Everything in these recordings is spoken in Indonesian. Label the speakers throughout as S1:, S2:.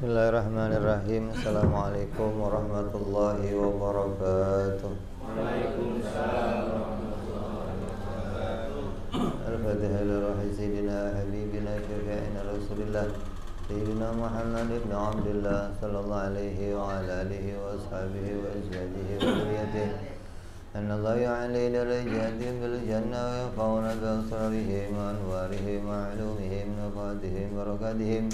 S1: Bismillahirrahmanirrahim. Assalamualaikum warahmatullahi wabarakatuh.
S2: Waalaikumsalam.
S1: Al-Fatihah ila ruhi sayyidina habibina syafi'ina Rasulillah Sayyidina Muhammad ibn Abdullah sallallahu alaihi wa ala alihi wa ashabihi wa azwajihi wa dhurriyyatihi. Anna Allah ya'ali darajatihim bil jannah wa yafawna bi asrarihim wa anwarihim wa ulumihim wa fatihim wa barakatihim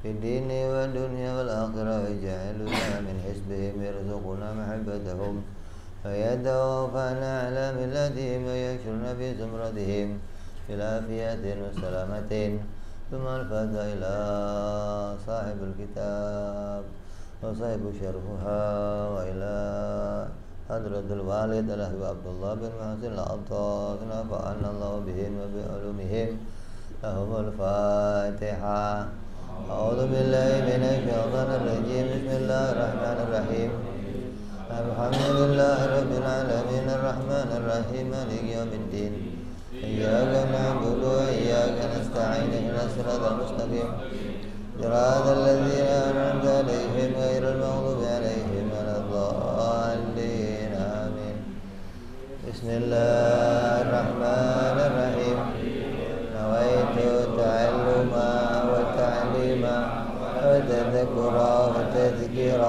S1: في الدين والدنيا والآخرة ويجعلنا من حزبهم يرزقنا محبتهم ويتوفانا على ملتهم ويحشرنا في زمرتهم في العافية والسلامة. ثم الفاتحة إلى صاحب الكتاب وصاحب شرفها وإلى حضرة الوالد الأحباب عبد الله بن محسن العطاس نفعنا الله بهم وبعلومهم. لهم الفاتحة. أعوذ بالله من الشيطان الرجيم. بسم الله الرحمن الرحيم. الحمد لله رب العالمين الرحمن الرحيم مالك يوم الدين. إياك نعبد وإياك نستعين اهدنا الصراط المستقيم صراط الذين أنعمت عليهم غير المغضوب عليهم ولا الضالين آمين. بسم الله الرحمن الرحيم. نويت التعلم والتعليم والتذكر والتذكير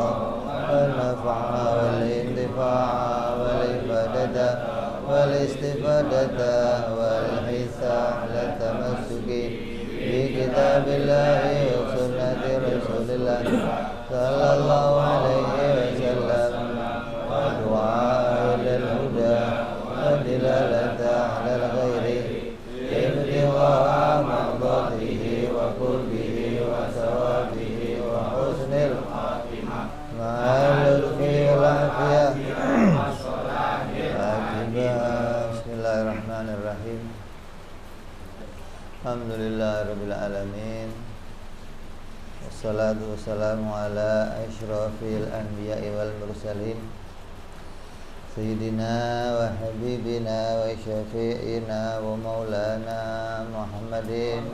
S1: والنفع والانتفاع والإفادة والاستفادة والحث على التمسك بكتاب الله وسنة رسول الله صلى الله عليه وسلم والدعاء إلى الهدى والدلالة على الخير ابتغاء مرضاته وقربه وثوابه وحسن الخاتمة مع اللطف والعافية. Bismillahirrahmanirrahim. Alhamdulillahirabbil alamin. Wassalatu wassalamu ala asyrafil anbiya'i wal mursalin. Sayyidina wa habibina wa syafi'ina wa maulana Muhammadin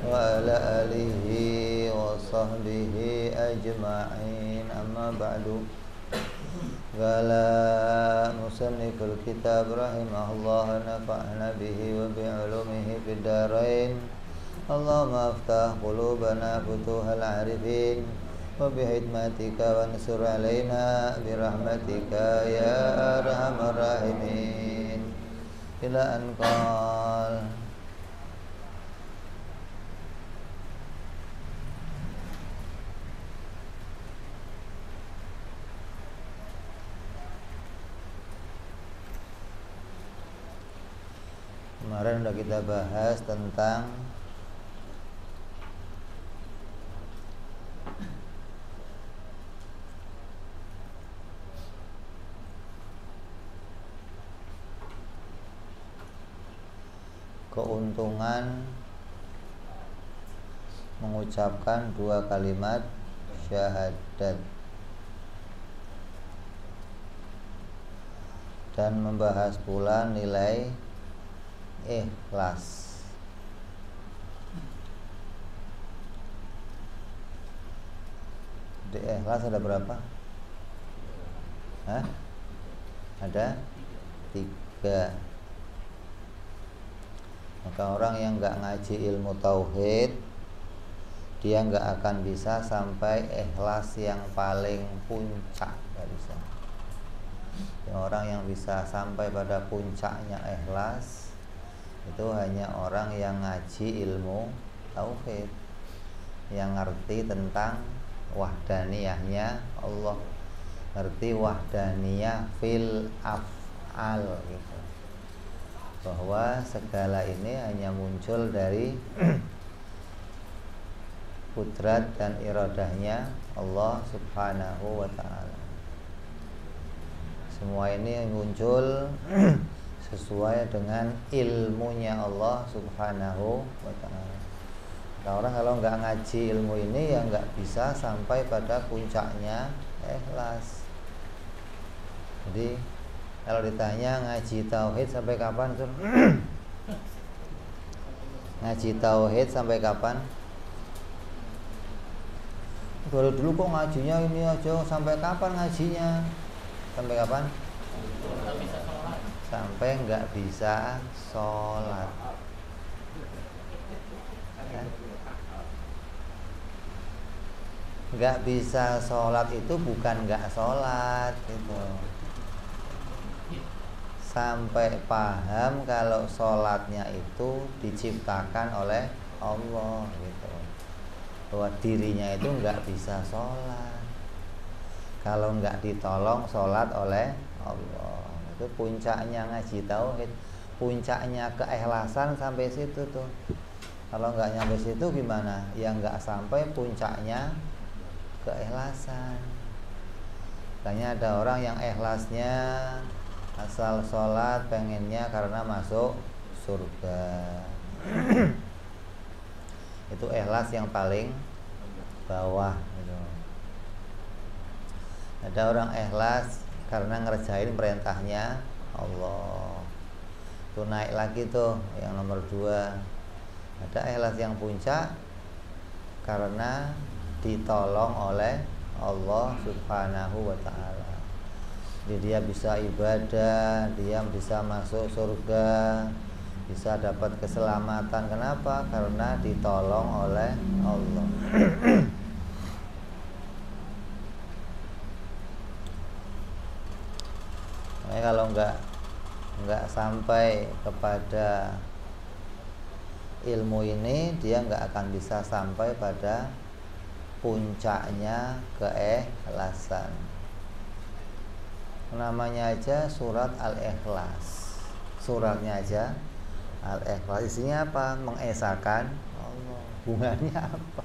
S1: wa ala alihi wa sahbihi ajma'in. Amma ba'du. Qala musanniful kitab rahimahullah nafa'na bihi wa bi'ulumihi fid darain. Allahumma aftah qulubana futuhal arifin wa bihikmatika wansur alaina birahmatika ya arhamar rahimin. Ila an qala kemarin udah kita bahas tentang keuntungan mengucapkan dua kalimat syahadat dan membahas pula nilai ikhlas. Di ikhlas ada berapa? Ada 3. Maka orang yang nggak ngaji ilmu tauhid, dia nggak akan bisa sampai ikhlas yang paling puncak, nggak bisa. Orang yang bisa sampai pada puncaknya ikhlas itu hanya orang yang ngaji ilmu tauhid, yang ngerti tentang wahdaniyahnya Allah, ngerti wahdaniyah fil af'al gitu, bahwa segala ini hanya muncul dari kudrat dan iradahnya Allah subhanahu wa ta'ala. Semua ini muncul sesuai dengan ilmunya Allah subhanahu wa ta'ala. Nah, orang kalau nggak ngaji ilmu ini ya nggak bisa sampai pada puncaknya ikhlas. Jadi kalau ditanya ngaji tauhid sampai kapan, Sur? Ngaji tauhid sampai kapan? dari dulu kok ngajinya ini aja, sampai kapan ngajinya? Sampai kapan? Sampai nggak bisa sholat. Nggak bisa sholat itu bukan nggak sholat gitu. Sampai paham kalau sholatnya itu diciptakan oleh Allah gitu, bahwa dirinya itu nggak bisa sholat kalau nggak ditolong sholat oleh Allah. Itu puncaknya ngaji tauhid, puncaknya keikhlasan sampai situ tuh. Kalau nggak nyampe situ gimana? Ya nggak sampai puncaknya keikhlasan. Makanya ada orang yang ikhlasnya asal sholat pengennya karena masuk surga. Itu ikhlas yang paling bawah gitu. Ada orang ikhlas karena ngerjain perintahnya Allah. Itu naik lagi tuh yang nomor 2. Ada ikhlas yang puncak karena ditolong oleh Allah Subhanahu wa ta'ala. Jadi dia bisa ibadah, dia bisa masuk surga, bisa dapat keselamatan. Kenapa? Karena ditolong oleh Allah. Nah, kalau nggak sampai kepada ilmu ini, dia nggak akan bisa sampai pada puncaknya keikhlasan. Namanya aja surat Al-Ikhlas. Suratnya aja Al-Ikhlas. Isinya apa? Mengesahkan Allah. Hubungannya apa?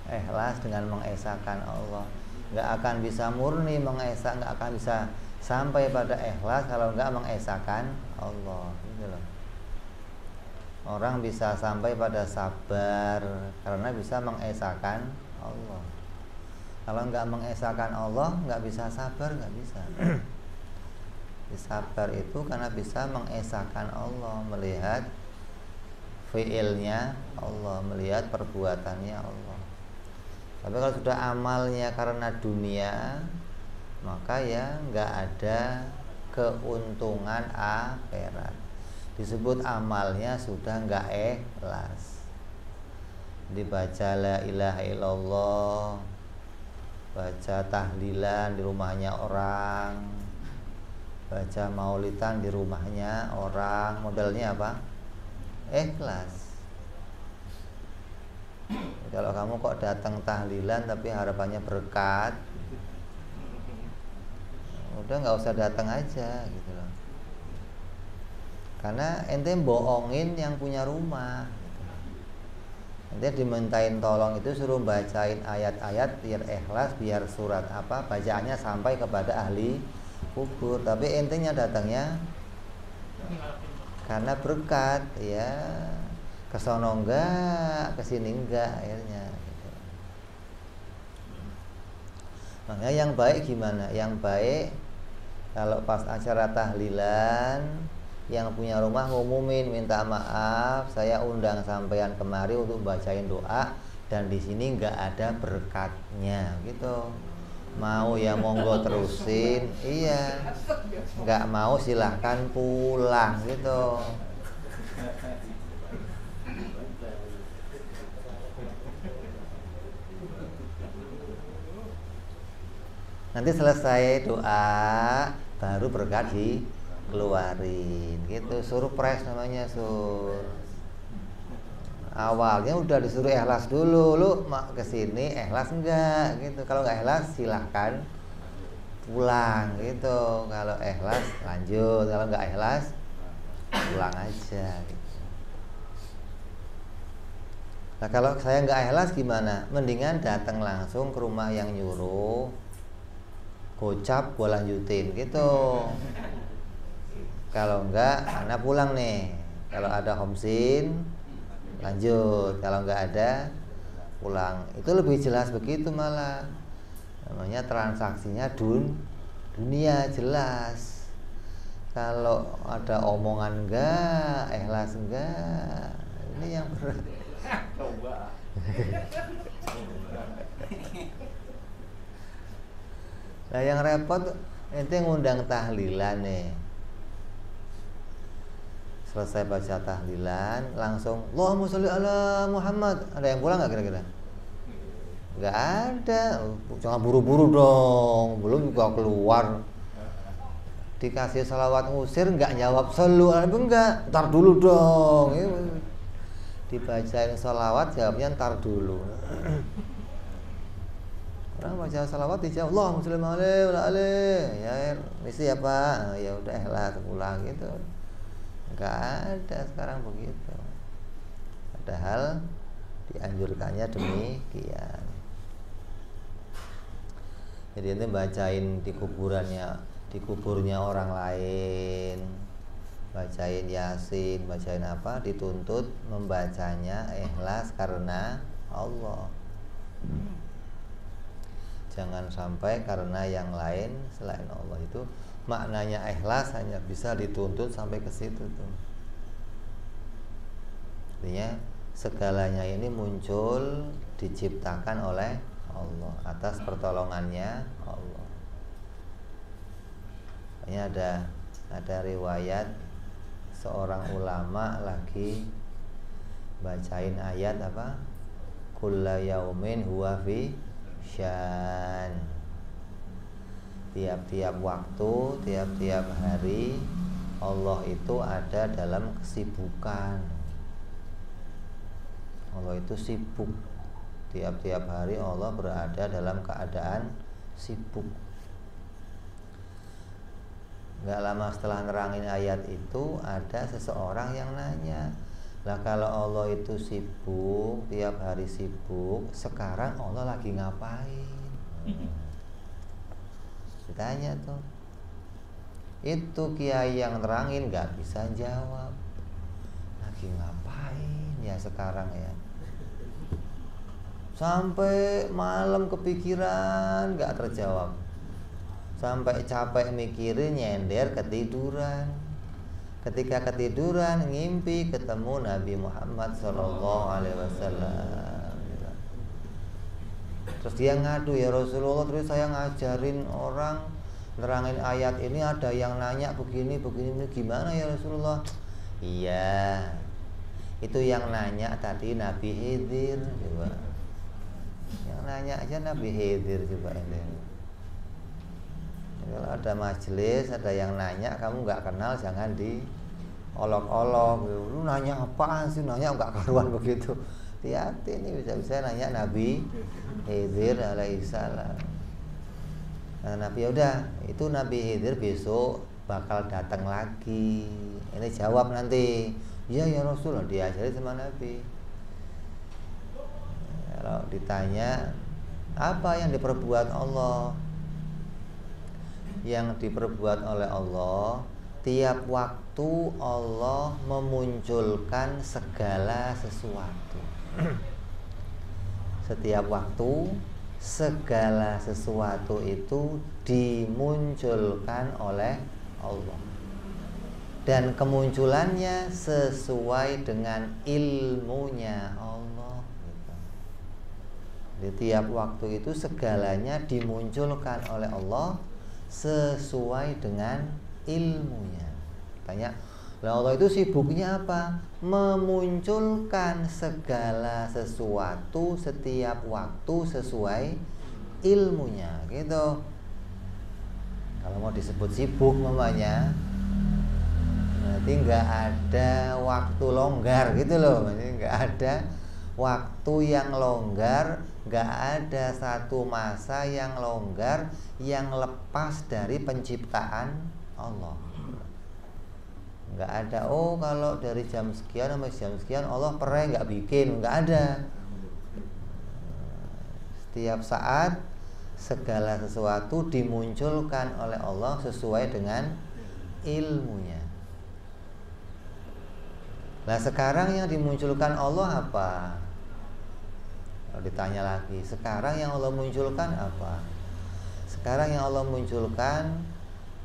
S1: Ikhlas dengan mengesahkan Allah. Nggak akan bisa murni mengesah, nggak akan bisa sampai pada ikhlas kalau nggak mengesahkan Allah. Gitu loh. Orang bisa sampai pada sabar karena bisa mengesahkan Allah. Kalau nggak mengesahkan Allah, nggak bisa sabar, nggak bisa. Sabar itu karena bisa mengesahkan Allah, melihat fiilnya Allah, melihat perbuatannya Allah. Tapi kalau sudah amalnya karena dunia, maka ya nggak ada keuntungan akhirat. Disebut amalnya sudah nggak ikhlas. Dibaca la ilaha illallah, baca tahlilan di rumahnya orang, baca maulidan di rumahnya orang, modalnya apa? Ikhlas. Kalau kamu kok datang tahlilan tapi harapannya berkat, udah nggak usah datang aja gitu loh. Karena ente bohongin yang punya rumah. Ente dimintain tolong itu suruh bacain ayat-ayat biar ikhlas, biar surat apa bacaannya sampai kepada ahli kubur. Tapi entenya datangnya karena berkat, ya kesono enggak, kesini enggak akhirnya gitu. Makanya yang baik gimana? Yang baik kalau pas acara tahlilan, yang punya rumah ngumumin, minta maaf, saya undang sampean kemari untuk bacain doa dan di sini nggak ada berkatnya, gitu. Mau ya monggo terusin, iya. Nggak mau silahkan pulang, gitu. Nanti selesai doa baru berkat dikeluarin, gitu. Surprise namanya, awalnya udah disuruh ikhlas dulu, lu kesini ikhlas enggak, gitu. Kalau nggak ikhlas silahkan pulang, gitu. Kalau ikhlas lanjut, kalau nggak ikhlas pulang aja, gitu. Nah kalau saya nggak ikhlas gimana? Mendingan datang langsung ke rumah yang nyuruh, gocap gue lanjutin, gitu. Kalau enggak, anak pulang nih. Kalau ada homsin lanjut, kalau enggak ada pulang. Itu lebih jelas begitu malah. Namanya transaksinya dunia jelas. Kalau ada omongan enggak, ikhlas enggak, ini yang berat. Nah yang repot ente ngundang tahlilan nih. Selesai baca tahlilan langsung Allahumma sholli ala Muhammad. Ada yang pulang nggak kira-kira? Nggak ada. Jangan buru-buru dong, belum juga keluar. Dikasih salawat ngusir nggak jawab shollu ala, enggak, ntar dulu dong. Dibacain salawat jawabnya ntar dulu. Orang baca salawat dijawab Allahumma sholli ala ya misi ya Pak. Ya udah lah pulang gitu. Enggak ada sekarang begitu. Padahal dianjurkannya demikian. Jadi ini bacain di kuburnya orang lain, bacain Yasin, bacain apa, dituntut membacanya ikhlas karena Allah. Jangan sampai karena yang lain selain Allah. Itu maknanya ikhlas hanya bisa dituntut sampai ke situ tuh. Artinya segalanya ini muncul diciptakan oleh Allah atas pertolongannya Allah. Ini ada riwayat seorang ulama lagi bacain ayat apa? Kulla yaumin huwa fi syan. Tiap-tiap waktu, tiap-tiap hari Allah itu ada dalam kesibukan. Allah itu sibuk. Tiap-tiap hari Allah berada dalam keadaan sibuk. Gak lama setelah nerangin ayat itu ada seseorang yang nanya, lah kalau Allah itu sibuk, tiap hari sibuk, sekarang Allah lagi ngapain? Ditanya tuh. Itu kiai yang nerangin gak bisa jawab. Lagi ngapain ya sekarang ya? Sampai malam kepikiran gak terjawab. Sampai capek mikirin, nyender, ketiduran. Ketika ketiduran ngimpi ketemu Nabi Muhammad SAW. Terus dia ngadu, ya Rasulullah, terus saya ngajarin orang nerangin ayat ini, ada yang nanya begini gimana ya Rasulullah? Iya, itu yang nanya tadi Nabi Khidir coba. Yang nanya aja Nabi Khidir coba ini. Kalau ada majelis, ada yang nanya, kamu nggak kenal jangan diolok-olok. Lu nanya apaan sih? Nanya nggak karuan begitu. Hati-hati nih, bisa-bisa nanya Nabi Khidir alaihissalam. Nah, Nabi udah, itu Nabi Khidir besok bakal datang lagi. Ini jawab nanti. Iya ya Rasulullah, diajari sama Nabi. Kalau ditanya apa yang diperbuat Allah? Yang diperbuat oleh Allah, tiap waktu Allah memunculkan segala sesuatu. Setiap waktu segala sesuatu itu dimunculkan oleh Allah. Dan kemunculannya sesuai dengan ilmunya Allah. Di tiap waktu itu segalanya dimunculkan oleh Allah sesuai dengan ilmunya. Tanya, lah Allah itu sibuknya apa? Memunculkan segala sesuatu setiap waktu sesuai ilmunya, gitu. Kalau mau disebut sibuk mamanya, berarti nggak ada waktu longgar gitu loh. Berarti nggak ada waktu yang longgar, nggak ada satu masa yang longgar yang lepas dari penciptaan Allah. Nggak ada, oh kalau dari jam sekian sampai jam sekian Allah pernah nggak bikin, nggak ada. Setiap saat segala sesuatu dimunculkan oleh Allah sesuai dengan ilmunya. Nah sekarang yang dimunculkan Allah apa? Kalau ditanya lagi, sekarang yang Allah munculkan apa? Sekarang yang Allah munculkan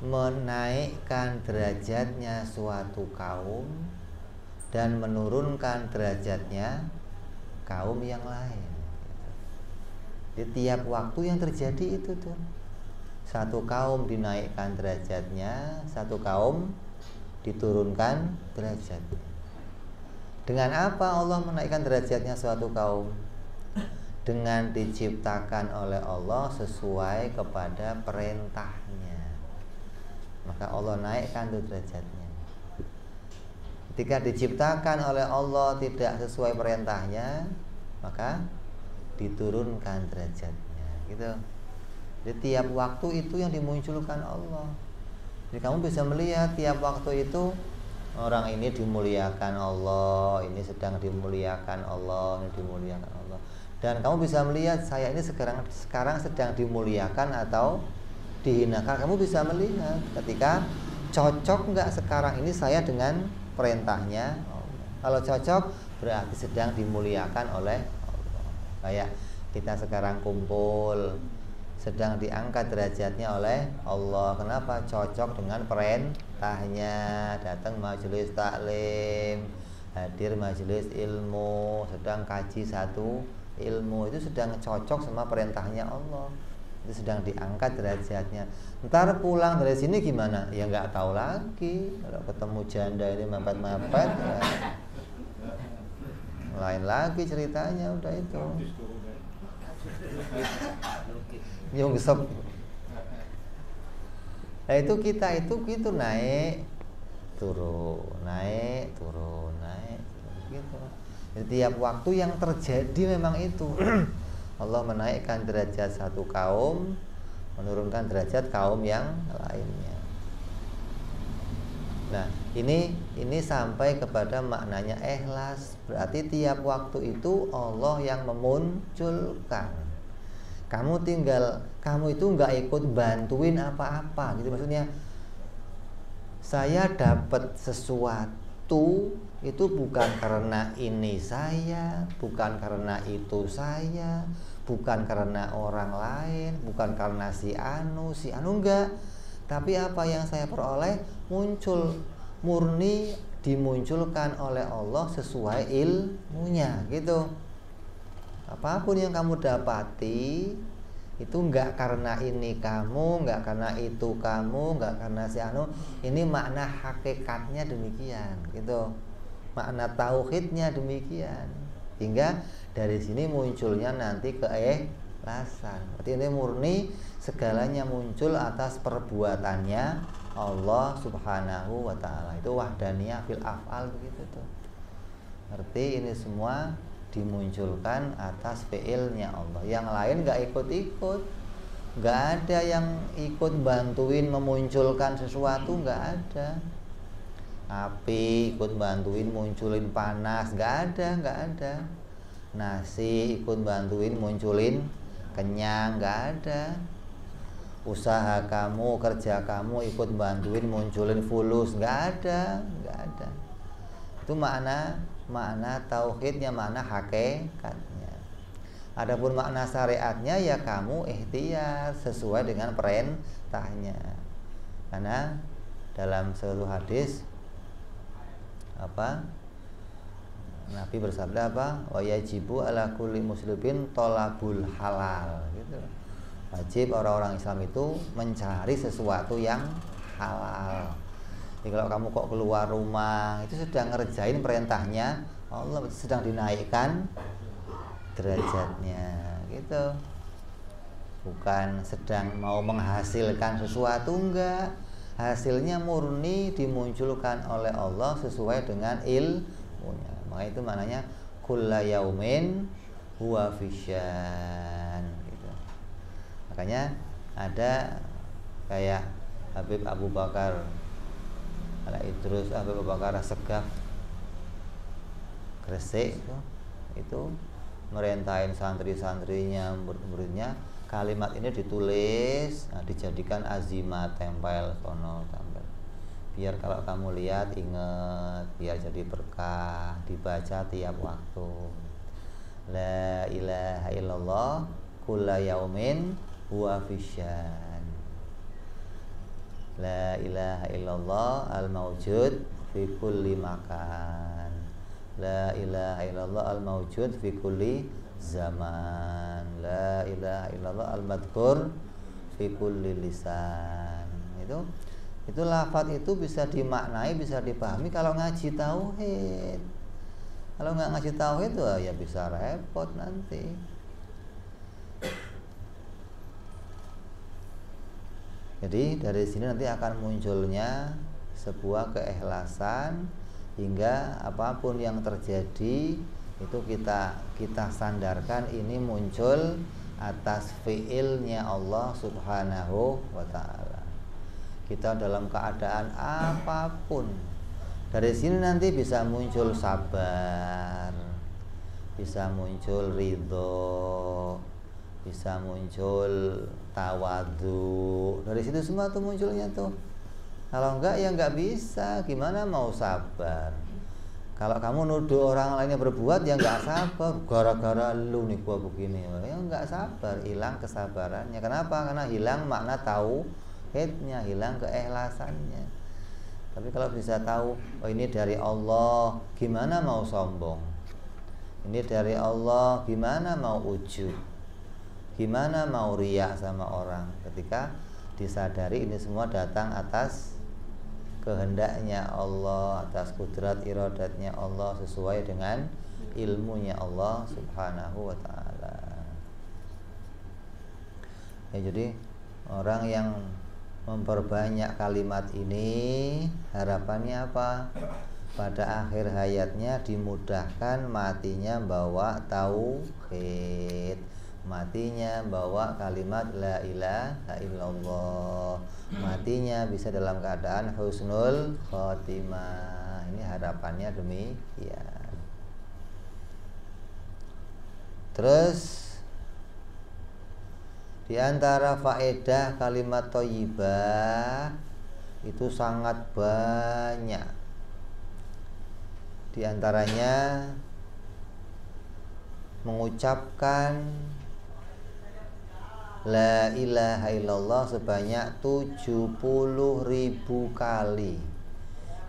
S1: menaikkan derajatnya suatu kaum dan menurunkan derajatnya kaum yang lain. Di tiap waktu yang terjadi itu tuh. Satu kaum dinaikkan derajatnya, satu kaum diturunkan derajatnya. Dengan apa Allah menaikkan derajatnya suatu kaum? Dengan diciptakan oleh Allah sesuai kepada perintahnya, maka Allah naikkan itu derajatnya. Ketika diciptakan oleh Allah tidak sesuai perintahnya, maka diturunkan derajatnya, gitu. Jadi tiap waktu itu yang dimunculkan Allah. Jadi kamu bisa melihat tiap waktu itu orang ini dimuliakan Allah, ini sedang dimuliakan Allah, ini dimuliakan Allah. Dan kamu bisa melihat saya ini sekarang sedang dimuliakan atau dihinakan. Kamu bisa melihat ketika cocok nggak sekarang ini saya dengan perintahnya Allah. Kalau cocok berarti sedang dimuliakan oleh Allah. Kayak kita sekarang kumpul, sedang diangkat derajatnya oleh Allah. Kenapa? Cocok dengan perintahnya. Datang majelis taklim, hadir majelis ilmu, sedang kaji satu ilmu, itu sedang cocok sama perintahnya Allah. Itu sedang diangkat derajatnya. Ntar pulang dari sini gimana? Ya nggak tahu lagi. Kalau ketemu janda ini mepet-mepet, ya lain lagi ceritanya, udah itu. Nyungsep. Nah itu kita itu naik turun, naik turun, naik turun, gitu. Jadi tiap waktu yang terjadi memang itu. Allah menaikkan derajat satu kaum, menurunkan derajat kaum yang lainnya. Nah ini sampai kepada maknanya ikhlas. Berarti tiap waktu itu Allah yang memunculkan. Kamu itu nggak ikut bantuin apa-apa, gitu maksudnya. Saya dapat sesuatu itu bukan karena ini saya, bukan karena itu saya, bukan karena orang lain, bukan karena si anu enggak. Tapi apa yang saya peroleh muncul murni dimunculkan oleh Allah sesuai ilmunya, gitu. Apapun yang kamu dapati itu enggak karena ini kamu, enggak karena itu kamu, enggak karena si anu. Ini makna hakikatnya demikian, gitu. Makna tauhidnya demikian. Hingga dari sini munculnya nanti keikhlasan. Berarti ini murni segalanya muncul atas perbuatannya Allah Subhanahu wa taala. Itu wahdaniyah fil af'al, begitu tuh. Berarti ini semua dimunculkan atas fi'ilnya Allah. Yang lain gak ikut-ikut, gak ada yang ikut bantuin memunculkan sesuatu, gak ada. Api ikut bantuin munculin panas, gak ada. Nasi ikut bantuin munculin kenyang, gak ada. Usaha kamu, kerja kamu ikut bantuin munculin fulus, gak ada. Itu makna tauhidnya, makna hakikatnya. Adapun makna syariatnya ya kamu ikhtiar sesuai dengan perintahnya. Karena dalam suatu hadis Nabi bersabda wa yajibu ala kulli muslimin tolabul halal, gitu. Wajib orang-orang Islam itu mencari sesuatu yang halal. Jadi kalau kamu kok keluar rumah itu sedang ngerjain perintahnya Allah, sedang dinaikkan derajatnya, gitu. Bukan sedang mau menghasilkan sesuatu, enggak. Hasilnya murni dimunculkan oleh Allah sesuai dengan ilmunya. Maka itu maknanya kulla yaumin huwa fisyan, gitu. Makanya ada kayak Habib Abu Bakar Al-Idrus, Habib Abu Bakar Segaf Gresik itu merintahin santri-santrinya, murid-muridnya. Kalimat ini ditulis, dijadikan azimat, tempel, biar kalau kamu lihat ingat, biar jadi berkah, dibaca tiap waktu. La ilaha illallah kulla yaumin huwa fisyan. La ilaha illallah al-mawjud fi kulli makan. La ilaha illallah al-mawjud fi kulli zaman. La ilaha illallah al-madhkur fi kulli lisan. Itu lafaz itu bisa dimaknai, bisa dipahami kalau ngaji tauhid. Kalau nggak ngaji tauhid ya bisa repot nanti. Jadi dari sini nanti akan munculnya sebuah keikhlasan, hingga apapun yang terjadi itu kita sandarkan ini muncul atas fiilnya Allah Subhanahu wa ta'ala. Kita dalam keadaan apapun, dari sini nanti bisa muncul sabar, bisa muncul ridho, bisa muncul tawadhu. Dari situ semua tuh munculnya tuh. Kalau enggak ya enggak bisa. Gimana mau sabar? Kalau kamu nuduh orang lainnya berbuat ya enggak sabar. Gara-gara lu nih gua begini, ya enggak sabar, hilang kesabarannya. Kenapa? Karena hilang makna tauhidnya, hilang keikhlasannya. Tapi kalau bisa tahu, oh ini dari Allah, gimana mau sombong? Ini dari Allah, gimana mau ujub? Gimana mau riya sama orang? Ketika disadari ini semua datang atas kehendaknya Allah, atas kudrat iradatnya Allah, sesuai dengan ilmunya Allah Subhanahu wa ta'ala. Ya, jadi orang yang memperbanyak kalimat ini harapannya apa? Pada akhir hayatnya dimudahkan matinya bawa tauhid, matinya bawa kalimat la ilaha illallah, matinya bisa dalam keadaan husnul khotimah. Ini harapannya demikian. Terus di antara faedah kalimat thayyibah itu sangat banyak. Di antaranya mengucapkan la ilaha illallah sebanyak 70.000 kali.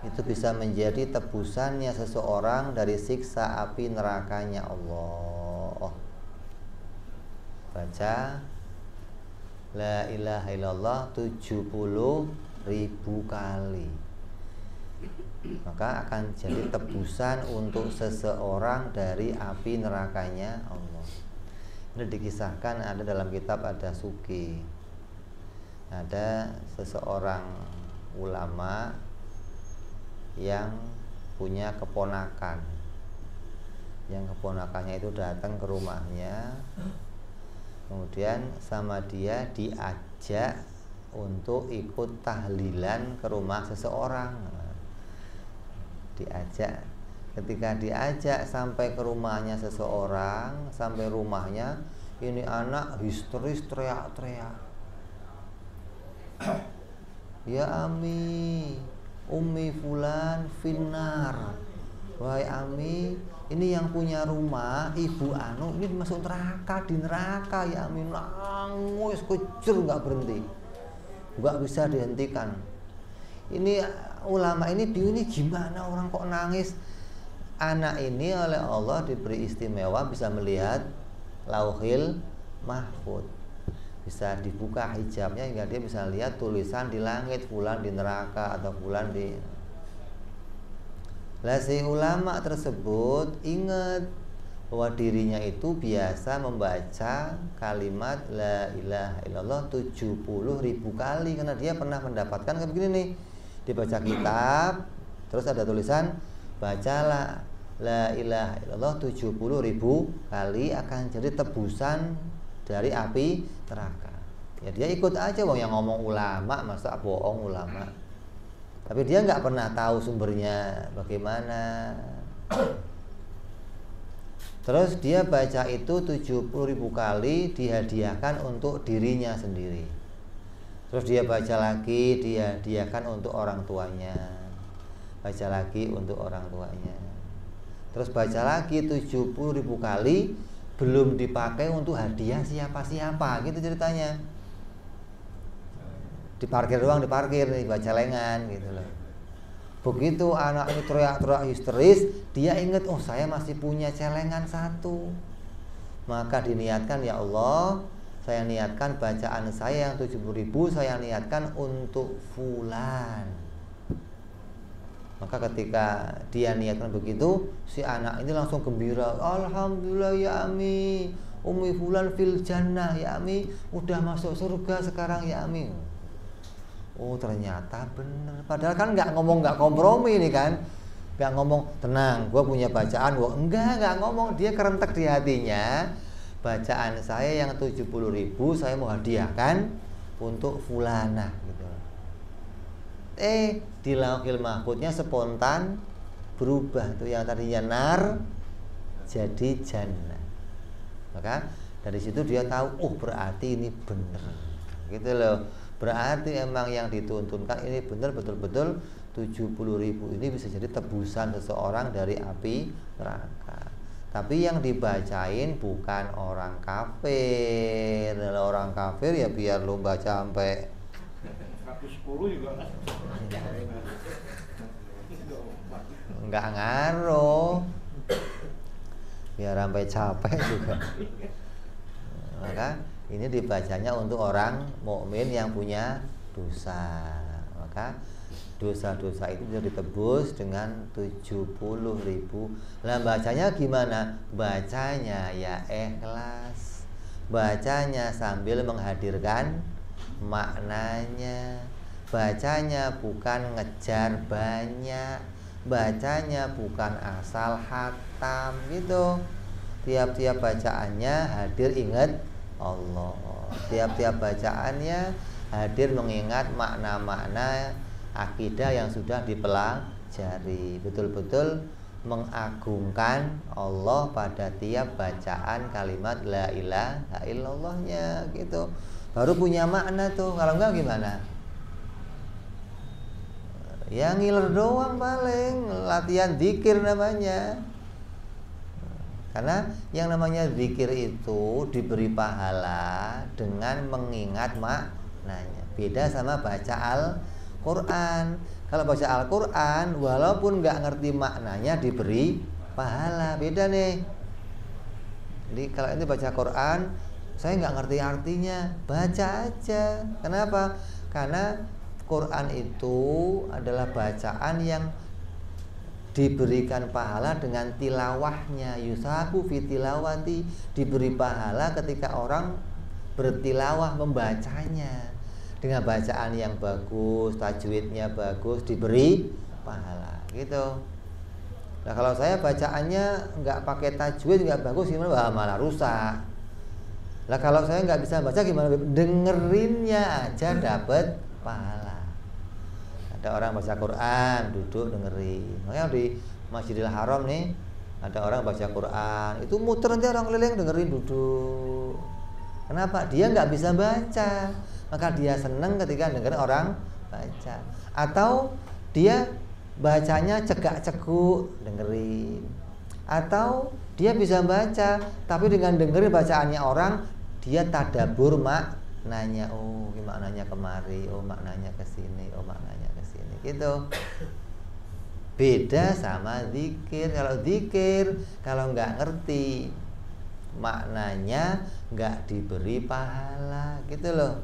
S1: Itu bisa menjadi tebusannya seseorang dari siksa api nerakanya Allah. Baca la ilaha illallah 70.000 kali, maka akan jadi tebusan untuk seseorang dari api nerakanya Allah. Ini dikisahkan ada dalam kitab Ad-Dasuki. Ada seseorang ulama yang punya keponakan, yang keponakannya itu datang ke rumahnya. Kemudian sama dia diajak untuk ikut tahlilan ke rumah seseorang. Diajak. Ketika diajak sampai ke rumahnya seseorang, sampai rumahnya, ini anak histeris teriak-teriak. Ya Ami, Ummi fulan finnar. Wahai Ami, ini yang punya rumah Ibu Anu ini masuk neraka, di neraka ya Ami. Nangis kejer nggak berhenti, nggak bisa dihentikan. Ini ulama ini gimana orang kok nangis? Anak ini oleh Allah diberi istimewa bisa melihat Lauhil Mahfud, bisa dibuka hijabnya hingga dia bisa lihat tulisan di langit, fulan di neraka atau fulan di. Lah si ulama tersebut ingat bahwa dirinya itu biasa membaca kalimat la ilaha illallah 70.000 kali, karena dia pernah mendapatkan kayak begini nih, dibaca kitab terus ada tulisan bacalah la ilaha illallah 70.000 kali akan jadi tebusan dari api neraka. Ya dia ikut aja, wong yang ngomong ulama, masa bohong ulama. Tapi dia nggak pernah tahu sumbernya bagaimana. Terus dia baca itu 70.000 kali, dihadiahkan untuk dirinya sendiri. Terus dia baca lagi, dia hadiahkan untuk orang tuanya. Baca lagi untuk orang tuanya. Terus baca lagi 70.000 kali, belum dipakai untuk hadiah siapa-siapa, gitu ceritanya. Diparkir doang, diparkir, baca lengan gitu loh. Begitu anak ini teriak-teriak histeris, dia ingat, oh saya masih punya celengan satu. Maka diniatkan, ya Allah, saya niatkan bacaan saya yang 70.000 saya niatkan untuk fulan. Maka ketika dia niatkan begitu, si anak ini langsung gembira. Alhamdulillah ya Ami, Umi fulan fil jannah ya Ami, udah masuk surga sekarang ya Ami. Oh ternyata bener. Padahal kan nggak ngomong, nggak kompromi nih kan, nggak ngomong tenang, gue punya bacaan, gue nggak ngomong. Dia kerentek di hatinya, bacaan saya yang 70.000 saya mau hadiahkan untuk fulana gitu. Di Lauhil Mahfudnya spontan berubah tuh, yang tadinya nar jadi jannah. Maka dari situ dia tahu, oh berarti ini bener gitu loh. Berarti emang yang dituntunkan ini bener, betul-betul 70.000 ini bisa jadi tebusan seseorang dari api neraka. Tapi yang dibacain bukan orang kafir. Kalau orang kafir ya biar lo baca sampai
S2: 110 juga
S1: nggak ngaruh, biar sampai capek juga. Maka ini dibacanya untuk orang mukmin yang punya dosa. Maka dosa-dosa itu bisa ditebus dengan 70.000. Lah bacanya gimana? Bacanya ya ikhlas. Bacanya sambil menghadirkan maknanya. Bacanya bukan ngejar banyak. Bacanya bukan asal hatam gitu. Tiap-tiap bacaannya hadir ingat Allah. Tiap-tiap bacaannya hadir mengingat makna-makna akidah yang sudah dipelajari. Betul-betul mengagungkan Allah pada tiap bacaan kalimat la ilaha illallahnya gitu. Baru punya makna tuh. Kalau enggak gimana? Ya ngiler doang paling, latihan zikir namanya. Karena yang namanya zikir itu diberi pahala dengan mengingat maknanya. Beda sama baca Al-Quran. Kalau baca Al-Quran walaupun nggak ngerti maknanya diberi pahala. Beda nih. Jadi kalau ini baca Quran, saya nggak ngerti artinya, baca aja. Kenapa? Karena Quran itu adalah bacaan yang diberikan pahala dengan tilawahnya. Yusabu fi tilawati, diberi pahala ketika orang bertilawah membacanya. Dengan bacaan yang bagus, tajwidnya bagus, diberi pahala gitu. Nah kalau saya bacaannya nggak pakai tajwid, nggak bagus gimana? Wah, malah rusak. Lah kalau saya nggak bisa baca gimana? Dengerinnya aja dapat pahala. Ada orang baca Quran, duduk dengerin. Makanya di Masjidil Haram nih ada orang baca Quran, itu muter nanti orang keliling dengerin duduk. Kenapa? Dia nggak bisa baca, maka dia seneng ketika dengerin orang baca. Atau dia bacanya cegak-ceguk dengerin. Atau dia bisa baca, tapi dengan dengerin bacaannya orang, dia tadabbur maknanya. Oh, ini maknanya kemari, oh maknanya ke sini, oh maknanya ke sini. Gitu. Beda sama zikir. Kalau zikir, kalau nggak ngerti maknanya, nggak diberi pahala, gitu loh.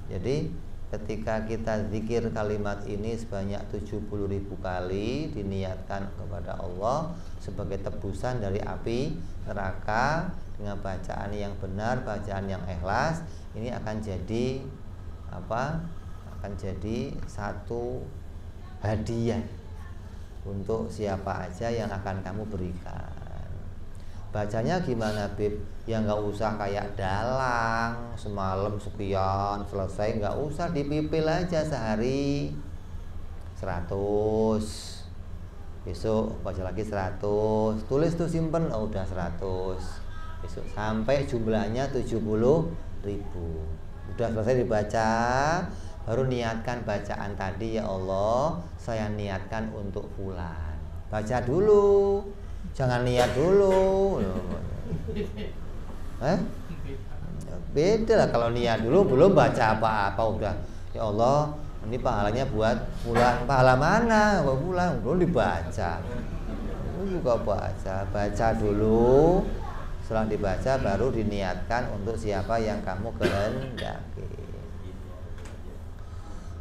S1: Jadi ketika kita zikir kalimat ini sebanyak 70.000 kali, diniatkan kepada Allah sebagai tebusan dari api neraka dengan bacaan yang benar, bacaan yang ikhlas, ini akan jadi apa? Akan jadi satu hadiah untuk siapa aja yang akan kamu berikan. Bacanya gimana, Bib? Ya nggak usah kayak dalang semalam sekian selesai, nggak usah, dipipil aja sehari 100, besok baca lagi 100, tulis tuh simpen, oh udah 100, besok sampai jumlahnya 70.000. Udah selesai dibaca, baru niatkan bacaan tadi, ya Allah saya niatkan untuk fulan. Baca dulu, jangan niat dulu. Beda lah kalau niat dulu belum baca apa-apa udah, ya Allah ini pahalanya buat fulan. Pahala mana buat fulan? Belum dibaca. Lu juga baca dulu, Setelah dibaca baru diniatkan untuk siapa yang kamu kehendaki.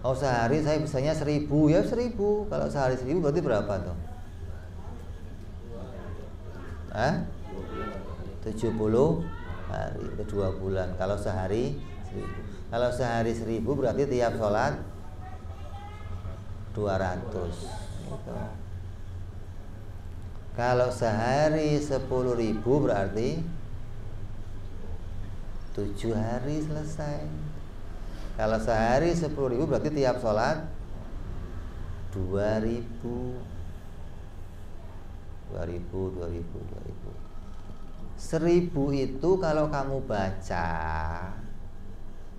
S1: Oh sehari saya bisanya 1000, ya 1000. Kalau sehari 1000 berarti berapa tuh? 70 hari, itu 2 bulan. Kalau sehari 1000. Kalau sehari 1000 berarti tiap sholat 200 gitu. Kalau sehari 10.000 berarti 7 hari selesai. Kalau sehari 10.000 berarti tiap sholat 2000. 1000 itu kalau kamu baca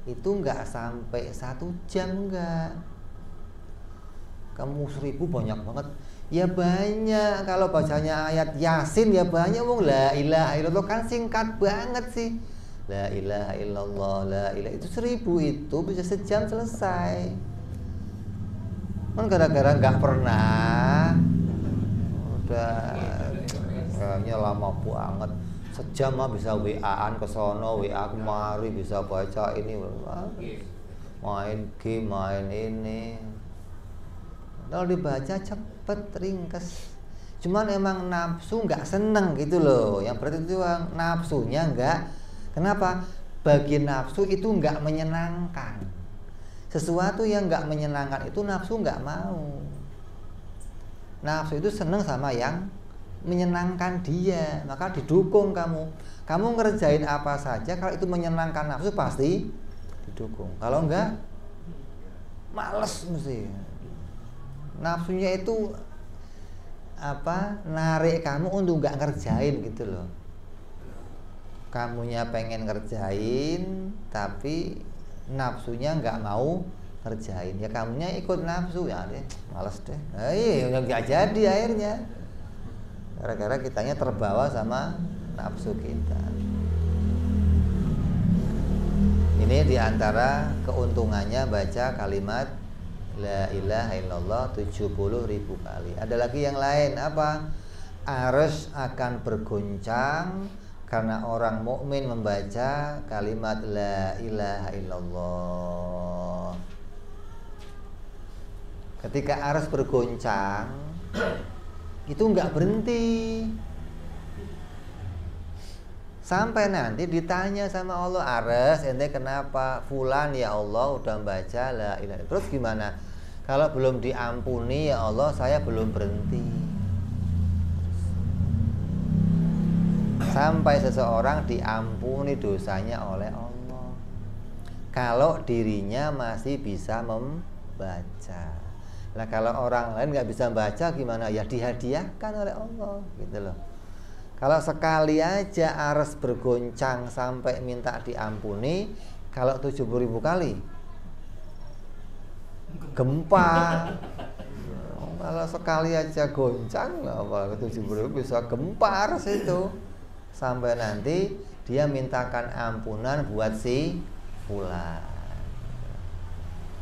S1: itu enggak sampai 1 jam, enggak. Kamu 1000 banyak banget. Ya banyak. Kalau bacanya ayat Yasin ya banyak. Wong la ilaha illallah kan singkat banget sih. La ilaha illallah, la ilaha, itu 1000 itu bisa sejam selesai. Kan gara-gara nggak pernah, udah kayaknya lama banget. Sejam mah bisa WA-an ke sono, WA kemari, bisa baca ini, main game, main ini. Kalau dibaca cepet, ringkes. Cuman emang nafsu nggak seneng gitu loh. Yang berarti itu nafsunya nggak. Kenapa? Bagi nafsu itu nggak menyenangkan. Sesuatu yang nggak menyenangkan itu nafsu nggak mau. Nafsu itu seneng sama yang menyenangkan dia, maka didukung kamu. Kamu ngerjain apa saja kalau itu menyenangkan nafsu pasti didukung. Kalau enggak, males mesti. Nafsunya itu narik kamu untuk nggak ngerjain gitu loh. Kamunya pengen ngerjain tapi nafsunya nggak mau ngerjain, ya kamunya ikut nafsu, ya deh males deh, nggak jadi akhirnya gara-gara kitanya terbawa sama nafsu kita. Ini diantara keuntungannya baca kalimat la ilaha illallah 70.000 kali. Ada lagi yang lain apa? Arsy akan bergoncang karena orang mukmin membaca kalimat la ilaha illallah. Ketika arsy bergoncang itu nggak berhenti sampai nanti ditanya sama Allah, arsy ente kenapa? Fulan ya Allah udah membaca la ilaha. Terus gimana? Kalau belum diampuni ya Allah saya belum berhenti. Sampai seseorang diampuni dosanya oleh Allah kalau dirinya masih bisa membaca. Nah kalau orang lain nggak bisa membaca gimana? Ya dihadiahkan oleh Allah gitu loh. Kalau sekali aja arsy bergoncang sampai minta diampuni, kalau 70.000 kali gempa. Kalau sekali aja goncang, apa 70.000 bisa gempa arsy itu. Sampai nanti dia mintakan ampunan buat si fulan.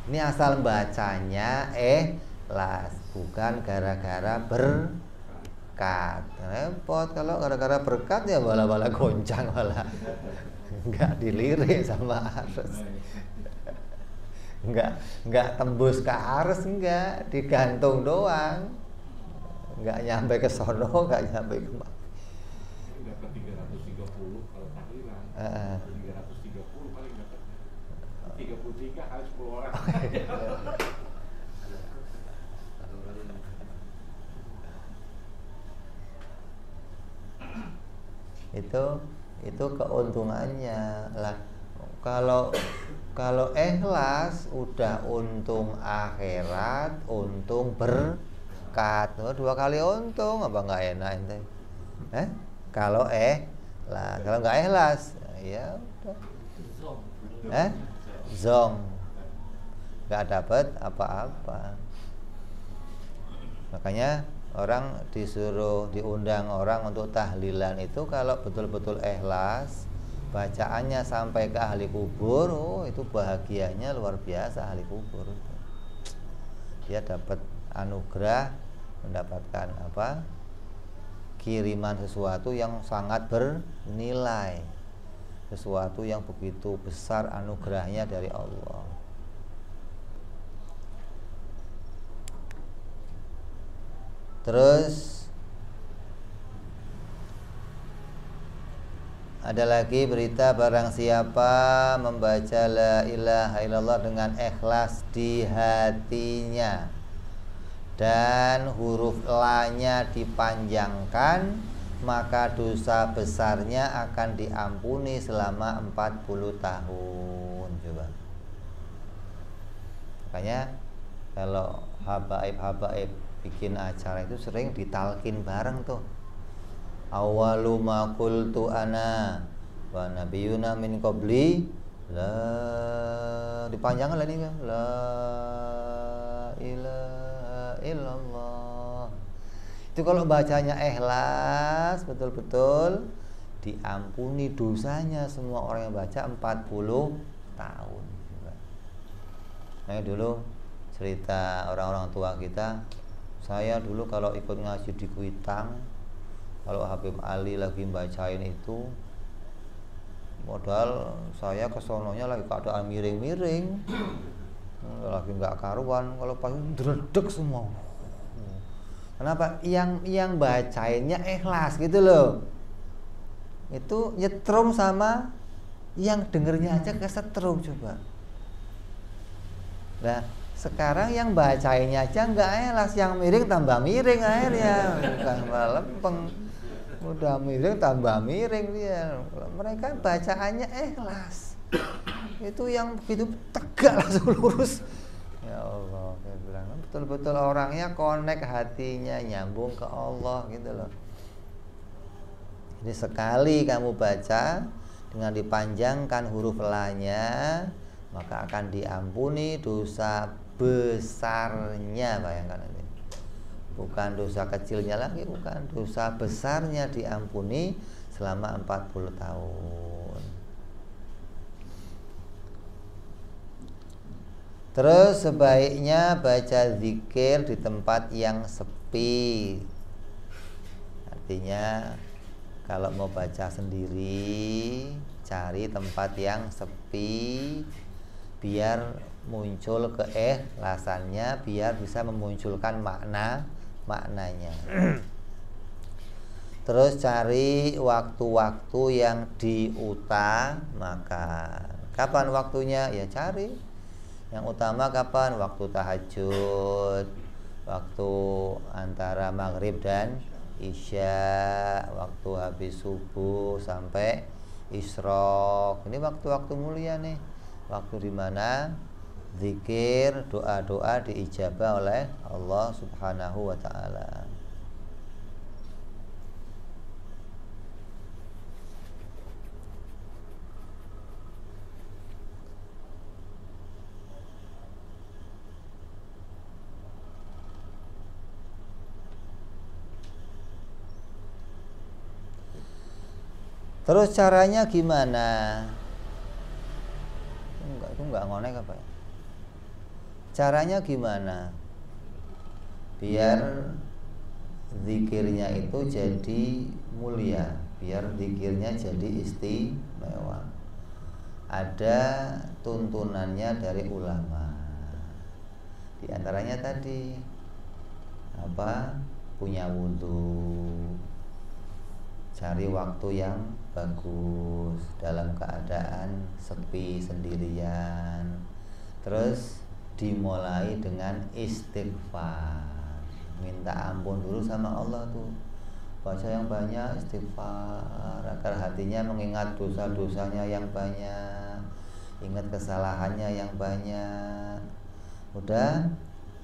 S1: Ini asal bacanya ikhlas, bukan gara-gara berkat. Repot kalau gara-gara berkat ya bala-bala goncang, malah nggak dilirik sama arsy. Nggak tembus ke arsy, nggak digantung doang, nggak nyampe ke sono, nggak nyampe ke mana.
S2: 330 kalau tahlilan, 330 paling dapat 33 kali 10 orang.
S1: Itu keuntungannya lah. Kalau ikhlas udah untung akhirat, untung berkat. 2 kali untung, apa nggak enak ente? Kalau kalau nggak ikhlas ya udah zong nggak dapat apa-apa. Makanya orang diundang orang untuk tahlilan itu kalau betul-betul ikhlas, bacaannya sampai ke ahli kubur, itu bahagianya luar biasa. Ahli kubur itu dia dapat anugerah, mendapatkan kiriman sesuatu yang sangat bernilai, sesuatu yang begitu besar anugerahnya dari Allah. Terus ada lagi berita, barang siapa membaca la ilaha illallah dengan ikhlas di hatinya dan huruf la-nya dipanjangkan, maka dosa besarnya akan diampuni selama 40 tahun. Coba. Makanya kalau habaib bikin acara itu sering ditalkin bareng tuh. Awwalu ma qultu ana wa nabiyuna min qabli la, dipanjangkan lah ini kan, la ilaha illallah. Itu kalau bacanya ikhlas betul-betul diampuni dosanya semua orang yang baca 40 tahun. Nah, dulu cerita orang-orang tua kita, saya dulu kalau ikut ngaji di Kuitang, kalau Habib Ali lagi bacain itu, modal saya kesononya lagi keadaan miring-miring, lagi nggak karuan, kalau pas dredeg semua. Kenapa? Yang bacainnya ikhlas gitu loh. Itu nyetrum sama yang dengernya aja kesetrum coba. Nah, sekarang yang bacainnya aja nggak ikhlas, yang miring tambah miring akhirnya, bukan malah lempeng. Udah miring tambah miring dia. Mereka bacaannya ikhlas. Itu yang begitu tegak langsung lurus. Ya Allah, saya bilang betul-betul orangnya connect hatinya, nyambung ke Allah gitu loh. Jadi sekali kamu baca dengan dipanjangkan huruf la-nya, maka akan diampuni dosa besarnya. Bayangkan ini, bukan dosa kecilnya lagi, bukan, dosa besarnya diampuni selama 40 tahun. Terus sebaiknya baca zikir di tempat yang sepi. Artinya kalau mau baca sendiri, cari tempat yang sepi biar muncul keikhlasannya, biar bisa memunculkan maknanya. Terus cari waktu-waktu yang diutamakan. Kapan waktunya? Ya cari yang utama kapan? Waktu tahajud, waktu antara maghrib dan isya, waktu habis subuh sampai isyraq. Ini waktu-waktu mulia nih, waktu dimana zikir, doa-doa diijabah oleh Allah Subhanahu wa ta'ala. Terus caranya gimana? Itu enggak ngonek apa ya? Caranya gimana? Biar zikirnya itu jadi mulia, biar zikirnya jadi istimewa. Ada tuntunannya dari ulama. Di antaranya tadi apa? Punya wudhu, cari waktu yang bagus dalam keadaan sepi sendirian. Terus dimulai dengan istighfar, minta ampun dulu sama Allah tuh, baca yang banyak istighfar agar hatinya mengingat dosa-dosanya yang banyak, ingat kesalahannya yang banyak. Udah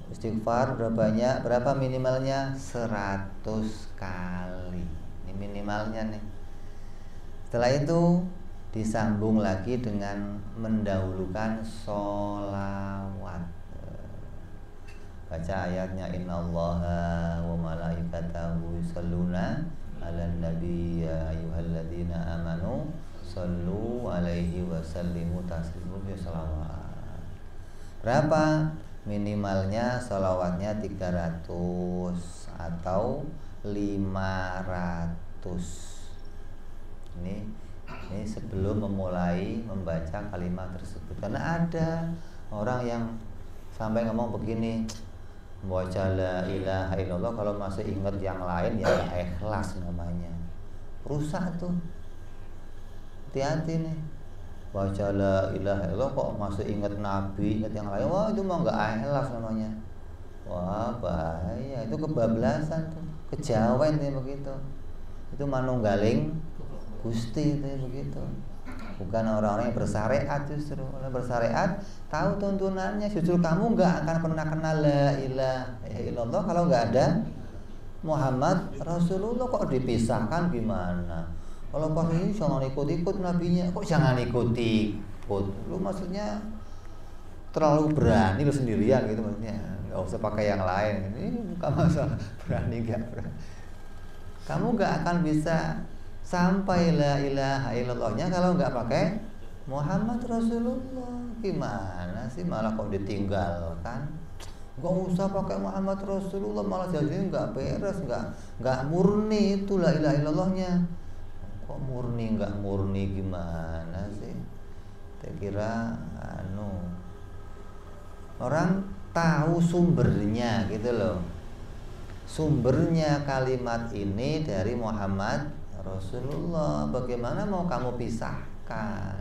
S1: istighfar udah banyak, berapa minimalnya? 100 kali. Ini minimalnya nih. Setelah itu disambung lagi dengan mendahulukan sholawat. Baca ayatnya, innallaha wa malaikatahu yusholluna 'alan nabi ya ayyuhalladzina amanu shollu 'alaihi wa sallimu taslima. Sholawat berapa? Minimalnya sholawatnya 300 atau Ini sebelum memulai membaca kalimat tersebut. Karena ada orang yang sampai ngomong begini, baca la ilaha illallah kalau masih ingat yang lain ya gak ikhlas namanya. Rusak tuh. Hati-hati nih. Baca la ilaha illallah kok masih ingat Nabi, ingat yang lain, wah itu mah gak ikhlas namanya. Wah bahaya, itu kebablasan tuh, kejawen nih begitu. Itu manunggaling Gusti itu begitu. Bukan orang-orang yang bersyariat, justru orang bersyariat tahu tuntunannya. Justru kamu nggak akan pernah kenal la ilaha illallah kalau nggak ada Muhammad Rasulullah. Kok dipisahkan gimana? Kalau pas ini jangan ikut-ikut nabinya, kok jangan ikut-ikut? Lu maksudnya terlalu berani lu sendirian gitu maksudnya. Nggak usah pakai yang lain. Ini bukan masalah berani nggak berani. Kamu nggak akan bisa sampai la ilaha illallahnya kalau nggak pakai Muhammad Rasulullah. Gimana sih malah kok ditinggalkan? Nggak usah pakai Muhammad Rasulullah, malah jadi nggak beres, nggak murni itu la ilaha illallahnya. Kok murni nggak murni gimana sih? Saya kira orang tahu sumbernya gitu loh. Sumbernya kalimat ini dari Muhammad Rasulullah. Bagaimana mau kamu pisahkan?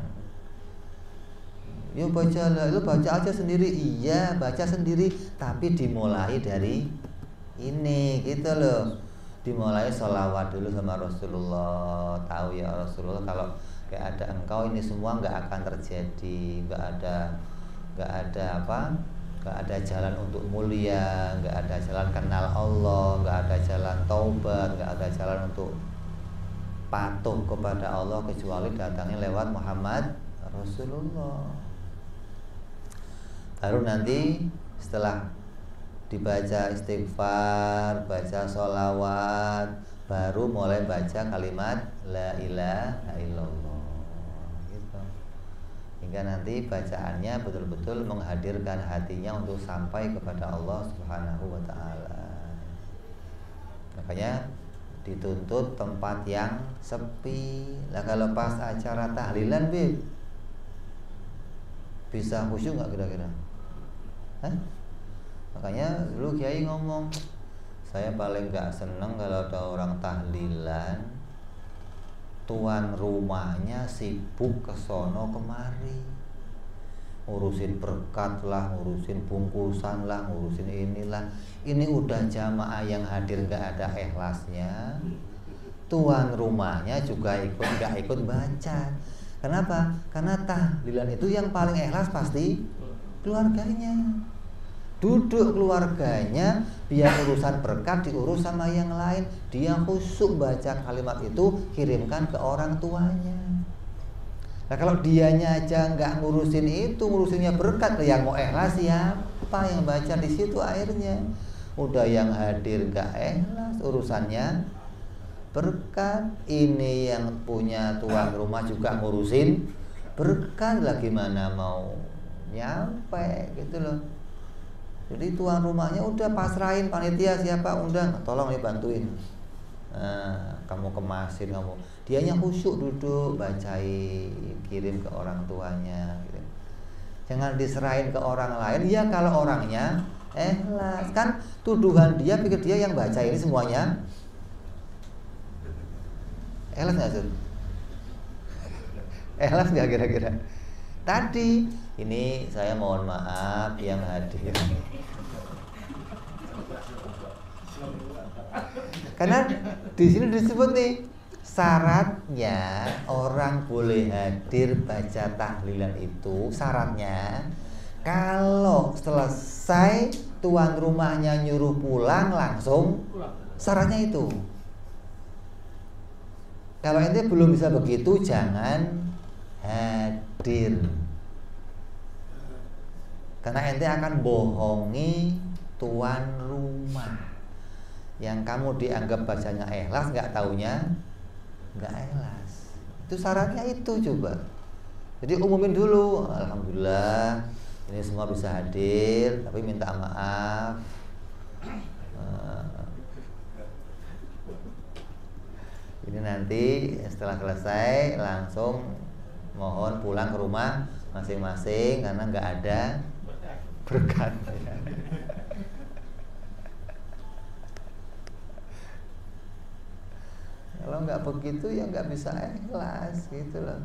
S1: Yuk baca lah, lu baca aja sendiri. Iya baca sendiri, tapi dimulai dari ini gitu loh. Dimulai sholawat dulu sama Rasulullah. Tahu ya Rasulullah, kalau kayak ada engkau ini semua nggak akan terjadi. Nggak ada jalan untuk mulia, nggak ada jalan kenal Allah, nggak ada jalan taubat, nggak ada jalan untuk patuh kepada Allah kecuali datangnya lewat Muhammad Rasulullah. Baru nanti setelah dibaca istighfar, baca sholawat, baru mulai baca kalimat la ilaha illallah gitu. Hingga nanti bacaannya betul-betul menghadirkan hatinya untuk sampai kepada Allah Subhanahu wa ta'ala. Makanya dituntut tempat yang sepi. Lah kalau pas acara tahlilan bisa khusyuk nggak kira-kira? Makanya dulu Kiai ngomong, saya paling nggak seneng kalau ada orang tahlilan, tuan rumahnya sibuk kesono kemari, ngurusin berkat lah, ngurusin bungkusan lah, ngurusin inilah. Ini udah jamaah yang hadir nggak ada ikhlasnya, tuan rumahnya juga nggak ikut baca. Kenapa? Karena tahlilan itu yang paling ikhlas pasti keluarganya. Duduk keluarganya, biar urusan berkat diurus sama yang lain. Dia khusyuk baca kalimat itu, kirimkan ke orang tuanya. Nah kalau dianya aja nggak ngurusin itu, ngurusinnya berkat, yang mau ikhlas siapa yang baca di situ akhirnya? Udah yang hadir nggak ikhlas, urusannya berkat. Ini yang punya tuan rumah juga ngurusin berkat, lah gimana mau nyampe gitu loh. Jadi tuan rumahnya udah pasrahin, panitia siapa undang, tolong nih bantuin. Kamu kemasin kamu. Dianya khusyuk duduk bacain, kirim ke orang tuanya gitu. Jangan diserahin ke orang lain. Ya kalau orangnya ikhlas, kan tuduhan dia, pikir dia yang baca ini semuanya ikhlas nggak sih? Ikhlas nggak kira-kira? Tadi ini saya mohon maaf yang hadir, karena di sini disebut nih syaratnya orang boleh hadir baca tahlilan itu, syaratnya kalau selesai tuan rumahnya nyuruh pulang langsung, syaratnya itu. Kalau ente belum bisa begitu jangan hadir, karena ente akan bohongi tuan rumah. Yang kamu dianggap bacanya ikhlas, nggak taunya nggak ikhlas. Itu syaratnya itu coba. Jadi umumin dulu, alhamdulillah ini semua bisa hadir, tapi minta maaf Ini nanti setelah selesai langsung mohon pulang ke rumah masing-masing karena nggak ada berkat. Kalau nggak begitu ya nggak bisa ikhlas gitu loh.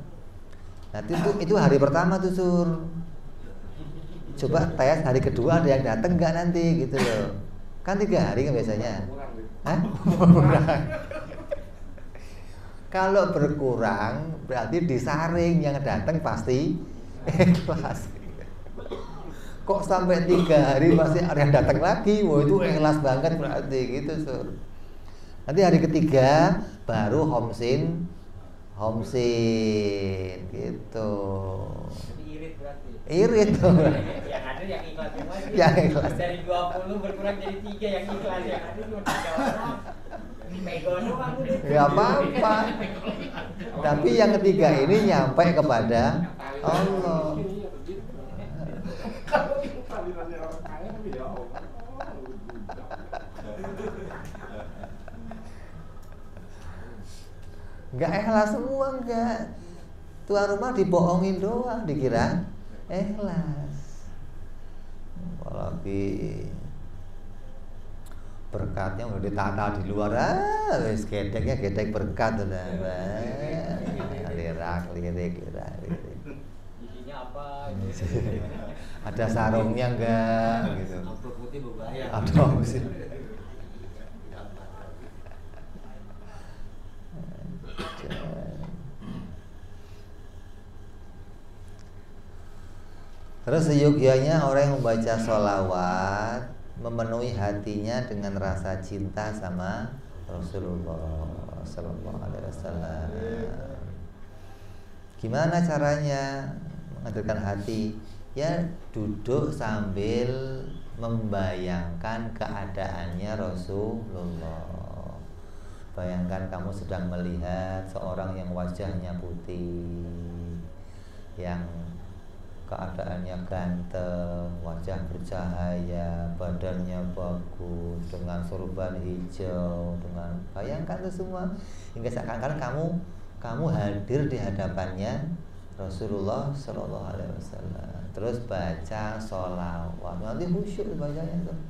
S1: Nanti itu hari pertama tuh Sur. Coba tes hari kedua ada yang datang nggak nanti gitu loh. Kan 3 hari kan biasanya. Hah? Berkurang. Kalau berkurang berarti disaring, yang datang pasti ikhlas. Kok sampai 3 hari masih ada yang datang lagi? Wah itu ikhlas banget berarti gitu Sur. Nanti hari ketiga baru homsin gitu.
S3: Irit berarti.
S1: Irit tuh.
S3: Yang ada yang ikhlas semua sih.
S1: Yang ikhlas.
S3: Dari 20 berkurang jadi 3 yang ikhlas, yang ada cuma 3 orang. Pego doang udah.
S1: Gak apa-apa. Tapi yang ketiga ini nyampe kepada Allah. Gak ikhlas semua enggak. Tuan rumah dibohongin doang, dikira ikhlas. Apalagi berkatnya udah ditata di luar, wis gedeknya gedek berkat udah. Lirik.
S3: Isinya apa?
S1: Ada sarungnya enggak gitu.
S3: Amplop putih berbahaya.
S1: Ada sih. Terus seyogyanya orang yang membaca sholawat memenuhi hatinya dengan rasa cinta sama Rasulullah Sallallahu Alaihi Wasallam. Gimana caranya menghadirkan hati? Ya duduk sambil membayangkan keadaannya Rasulullah. Bayangkan kamu sedang melihat seorang yang wajahnya putih, yang keadaannya ganteng, wajah bercahaya, badannya bagus, dengan sorban hijau, dengan bayangkan itu semua hingga seakan-akan kamu hadir di hadapannya Rasulullah Shallallahu Alaihi Wasallam. Terus baca sholawat, nanti khusyuk bacanya tuh.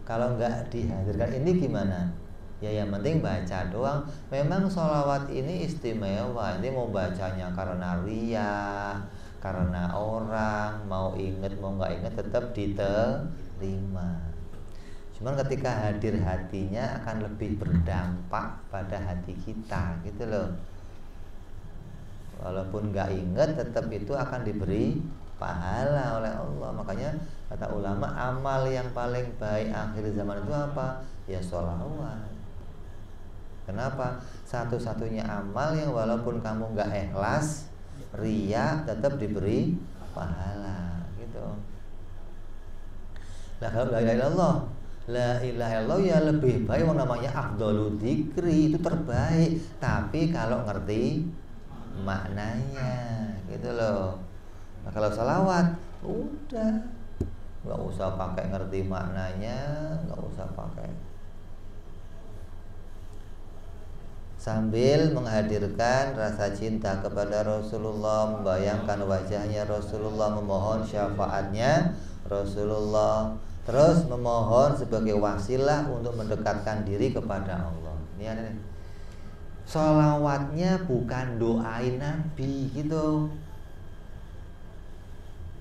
S1: Kalau nggak dihadirkan ini gimana? Ya yang penting baca doang. Memang sholawat ini istimewa. Ini mau bacanya karena riya, karena orang, mau inget mau nggak inget tetap diterima. Cuman ketika hadir hatinya akan lebih berdampak pada hati kita gitu loh. Walaupun nggak inget tetap itu akan diberi pahala oleh Allah. Makanya kata ulama amal yang paling baik akhir zaman itu apa? Ya sholawat. Kenapa? Satu-satunya amal yang walaupun kamu nggak ikhlas, riya, tetap diberi pahala, gitu. Nah kalau la ilaha illallah, la ilaha illallah ya lebih baik, yang namanya afdhalul dzikri, itu terbaik. Tapi kalau ngerti maknanya, gitu loh. Nah kalau salawat, udah, nggak usah pakai ngerti maknanya, nggak usah pakai. Sambil menghadirkan rasa cinta kepada Rasulullah, membayangkan wajahnya Rasulullah, memohon syafaatnya Rasulullah, terus memohon sebagai wasilah untuk mendekatkan diri kepada Allah. Ini ada nih. Sholawatnya bukan doain Nabi gitu.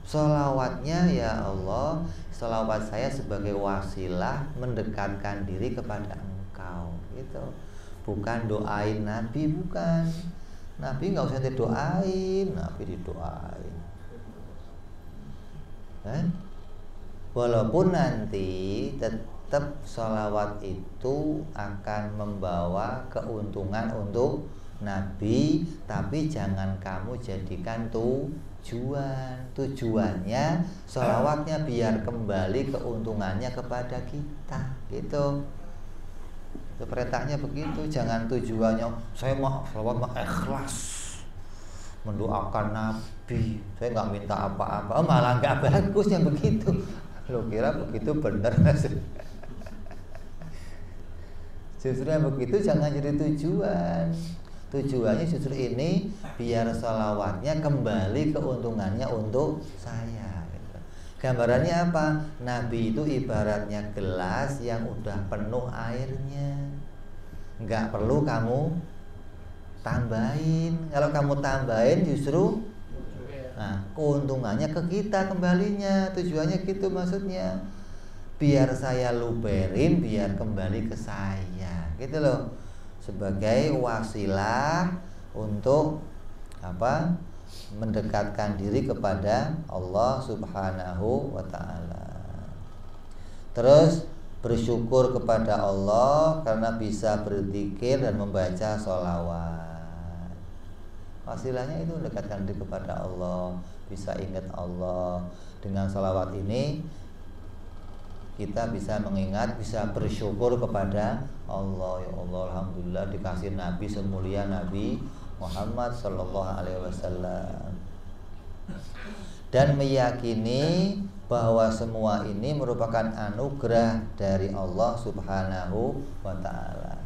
S1: Sholawatnya ya Allah, sholawat saya sebagai wasilah mendekatkan diri kepada Engkau gitu. Bukan doain Nabi, bukan. Nabi nggak usah didoain, Nabi didoain. Walaupun nanti tetap sholawat itu akan membawa keuntungan untuk Nabi, tapi jangan kamu jadikan tujuan. Tujuannya sholawatnya biar kembali keuntungannya kepada kita, gitu. Itu perintahnya begitu. Jangan tujuannya saya mau sholawat mah ikhlas mendoakan Nabi, saya nggak minta apa-apa. Malah nggak bagus yang begitu. Lo kira begitu bener? Justru yang begitu jangan jadi tujuan. Tujuannya justru ini biar sholawatnya kembali keuntungannya untuk saya gitu. Gambarannya apa? Nabi itu ibaratnya gelas yang udah penuh airnya, nggak perlu kamu tambahin. Kalau kamu tambahin justru keuntungannya ke kita kembalinya. Tujuannya gitu maksudnya. Biar saya luberin, biar kembali ke saya gitu loh. Sebagai wasilah untuk apa? Mendekatkan diri kepada Allah Subhanahu wa ta'ala. Terus bersyukur kepada Allah karena bisa berzikir dan membaca sholawat. Wasilahnya itu mendekatkan diri kepada Allah, bisa ingat Allah. Dengan sholawat ini kita bisa mengingat, bisa bersyukur kepada Allah. Ya Allah, alhamdulillah dikasih Nabi semulia Nabi Muhammad sallallahu alaihi wasallam. Dan meyakini bahwa semua ini merupakan anugerah dari Allah Subhanahu wa ta'ala.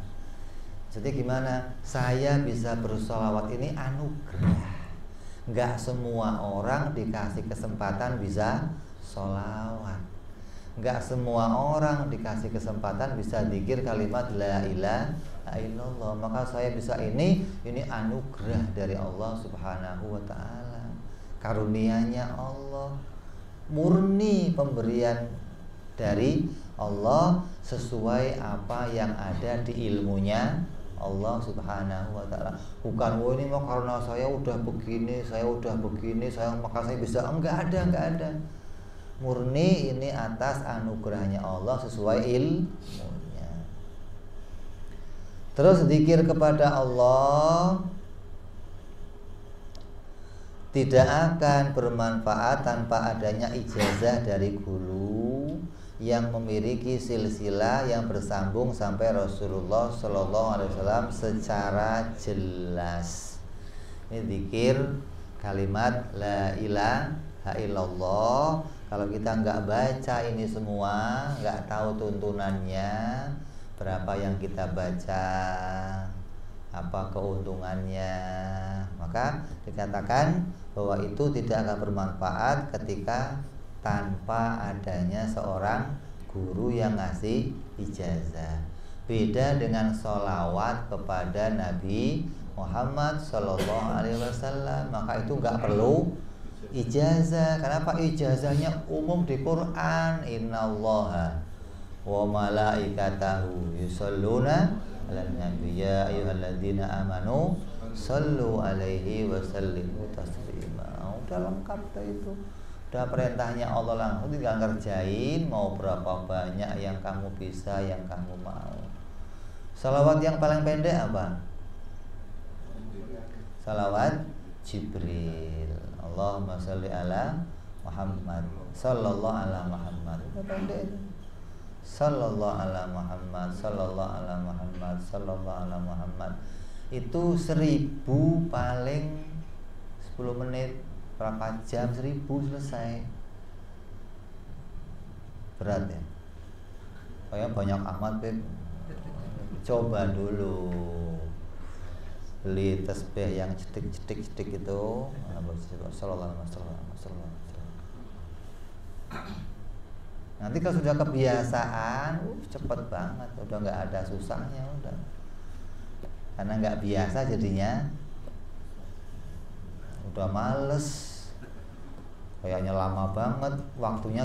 S1: Jadi gimana? Saya bisa bersolawat ini anugerah. Enggak semua orang dikasih kesempatan bisa solawat. Enggak semua orang dikasih kesempatan bisa zikir kalimat la ilaha illallah. Maka saya bisa ini anugerah dari Allah Subhanahu wa ta'ala. Karunia-Nya Allah, murni pemberian dari Allah sesuai apa yang ada di ilmunya Allah Subhanahu wa ta'ala. Bukan ini mau karena saya udah begini, maka saya bisa. Enggak ada. Murni ini atas anugerahnya Allah sesuai ilmunya. Terus zikir kepada Allah tidak akan bermanfaat tanpa adanya ijazah dari guru yang memiliki silsilah yang bersambung sampai Rasulullah Shallallahu Alaihi Wasallam secara jelas. Ini zikir kalimat la ilaha illallah. Kalau kita nggak baca ini semua, nggak tahu tuntunannya, berapa yang kita baca, apa keuntungannya, maka dikatakan bahwa itu tidak akan bermanfaat ketika tanpa adanya seorang guru yang ngasih ijazah. Beda dengan sholawat kepada Nabi Muhammad Sallallahu Alaihi Wasallam, maka itu nggak perlu ijazah. Kenapa? Ijazahnya umum di Quran. Innallaha wa malaikatahu yusholluna 'alan nabi ya ayyuhalladzina amanu shallu 'alaihi wa sallimu taslima. Udah lengkap dah itu. Udah perintahnya Allah langsung, tinggal ngerjain. Mau berapa banyak yang kamu bisa, yang kamu mau. Salawat yang paling pendek apa? Salawat Jibril. Allahumma sholli ala Muhammad sallallahu ala Muhammad. Itu pendek. Sallallahu ala Muhammad sallallahu ala Muhammad sallallahu ala Muhammad. Itu 1000 paling 10 menit, berapa jam, 1000 selesai. Berat ya? Kayak banyak amat, Beb. Coba dulu beli tasbih yang cetik itu. Sallallahu alaihi wasallam. Nanti kalau sudah kebiasaan, cepet banget, udah nggak ada susahnya udah. Karena nggak biasa jadinya, udah males, kayaknya lama banget, waktunya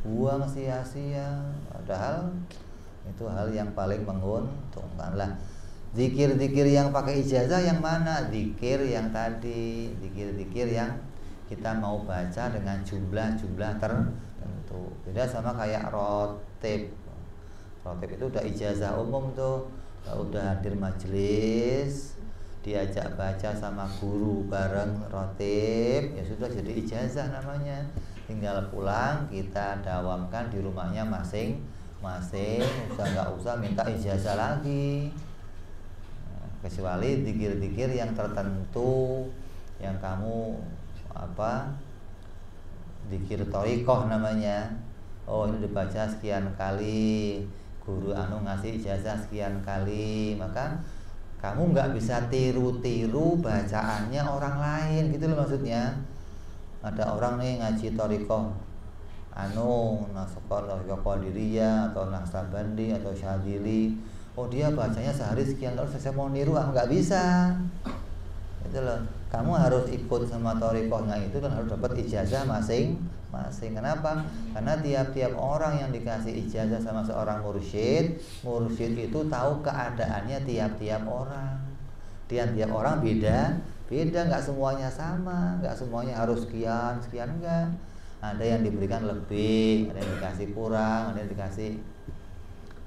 S1: buang sia-sia. Padahal itu hal yang paling menguntungkan lah. Zikir-zikir yang pakai ijazah yang mana? Zikir yang tadi, zikir-zikir yang kita mau baca dengan jumlah-jumlah tertentu. Beda sama kayak rotib. Rotib itu udah ijazah umum tuh, udah hadir majelis, diajak baca sama guru bareng rotib, ya sudah jadi ijazah namanya. Tinggal pulang kita dawamkan di rumahnya masing-masing, nggak usah minta ijazah lagi. Kecuali zikir-zikir yang tertentu yang kamu zikir thariqah namanya. Oh, ini dibaca sekian kali, guru anu ngasih ijazah sekian kali, maka kamu nggak bisa tiru-tiru bacaannya orang lain gitu loh maksudnya. Ada orang nih ngaji thariqah anu Nasrullah Qadiriyah atau Naksabandi atau Syadzili, oh dia bacanya sehari sekian kali, saya mau niru nggak bisa gitu loh. Kamu harus ikut sama thariqahnya itu dan harus dapat ijazah masing-masing. Kenapa? Karena tiap-tiap orang yang dikasih ijazah sama seorang mursyid itu tahu keadaannya tiap-tiap orang. Tiap-tiap orang beda, nggak semuanya sama, nggak semuanya harus sekian enggak. Ada yang diberikan lebih, ada yang dikasih kurang, ada yang dikasih.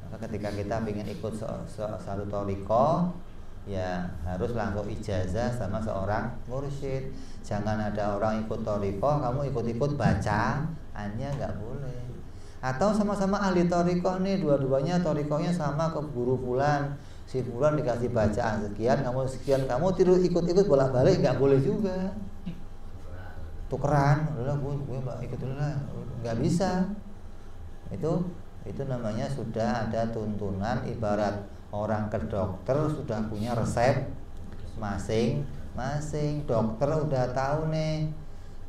S1: Maka ketika kita ingin ikut satu thariqah, ya harus langsung ijazah sama seorang mursyid. Jangan ada orang ikut thariqah, kamu ikut-ikut bacaannya, nggak boleh. Atau sama-sama ahli thariqah nih, dua-duanya thariqahnya sama ke guru fulan, si fulan dikasih bacaan sekian, kamu tiru ikut-ikut bolak-balik, nggak boleh juga. Tukeran, udah gue ikut dulu lah, nggak bisa. Itu namanya sudah ada tuntunan. Ibarat orang ke dokter sudah punya resep masing-masing. Dokter udah tahu nih,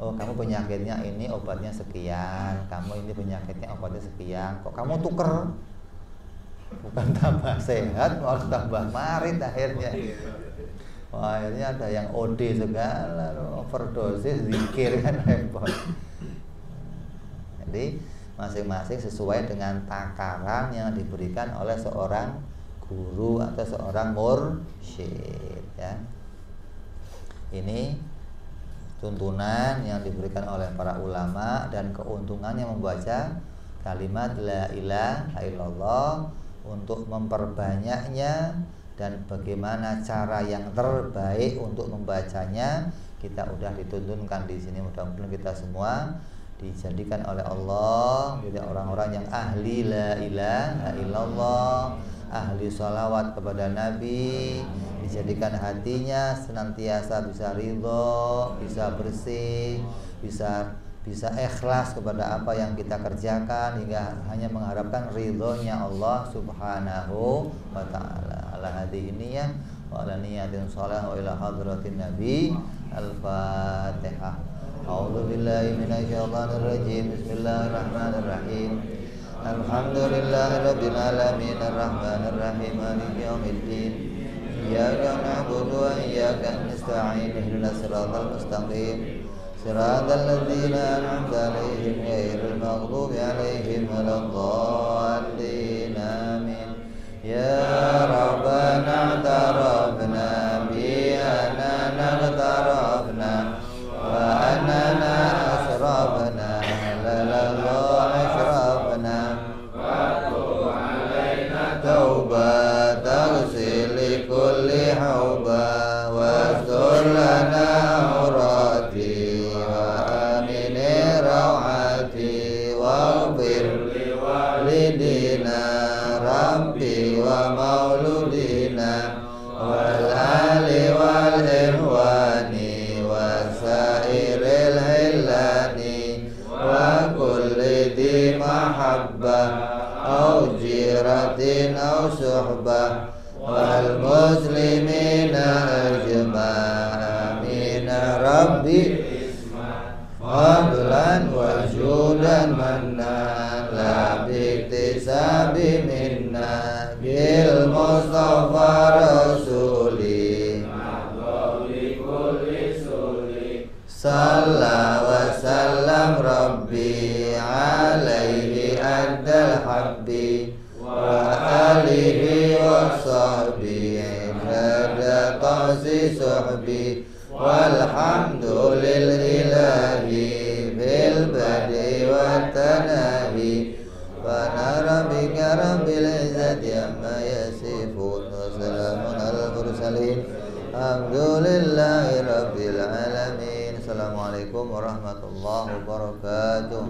S1: oh kamu penyakitnya ini obatnya sekian, kamu ini penyakitnya obatnya sekian. Kok kamu tuker? Bukan tambah sehat, malah tambah marit akhirnya. Wah, akhirnya ada yang OD segala, overdosis, zikir kan repot. Jadi masing-masing sesuai dengan takaran yang diberikan oleh seorang guru atau seorang mursyid ya. Ini tuntunan yang diberikan oleh para ulama dan keuntungannya membaca kalimat la ilaha illallah untuk memperbanyaknya dan bagaimana cara yang terbaik untuk membacanya kita udah dituntunkan di sini. Mudah-mudahan kita semua dijadikan oleh Allah menjadi orang-orang yang ahli la ilaha illallah, ahli sholawat kepada Nabi, dijadikan hatinya senantiasa bisa ridho, bisa bersih, bisa ikhlas kepada apa yang kita kerjakan hingga hanya mengharapkan ridhonya Allah Subhanahu wa ta'ala. Ala hadhihi niyyah wa ala niyatin shalah wa ila hadratin nabi. Al-Fatihah. A'udzu billahi minasyaitonir rajim. Bismillahirrahmanirrahim. Alhamdulillahirabbil alamin arrahmanir rahim maliki yaumiddin. Iyyaka na'budu wa iyyaka nasta'in. Ihdinas siratal mustaqim. Siratal ladzina an'amta 'alaihim ghairil maghdubi 'alaihim waladdallin. Amin. Ya Rabbana tarabna bi anana tarabna wa anana asrabna lalallah asrabna wa tu alaina taubat taghsil kulli hauba wa sur lana aurati wa amini rawati wa ghfir li walidina Rabbi wa mauludina wal ali wal irwani wa sairil hillani wa kulli di mahabbah au jiratin au suhbah wal muslimina ajma'in. Rabbi fadlan wa judan mannan la biktisabi minna bil mustafa rasuli salla wa sallam rabbi alaihi addal habbi wa alihi wa sahbihi hada ta'zi suhbi walhamdulillahi bil badi wa tanahi wa rabbika rabbil izzati amma yasifun wa salamun alal mursalin alhamdulillahi rabbil alamin. Assalamualaikum warahmatullahi wabarakatuh.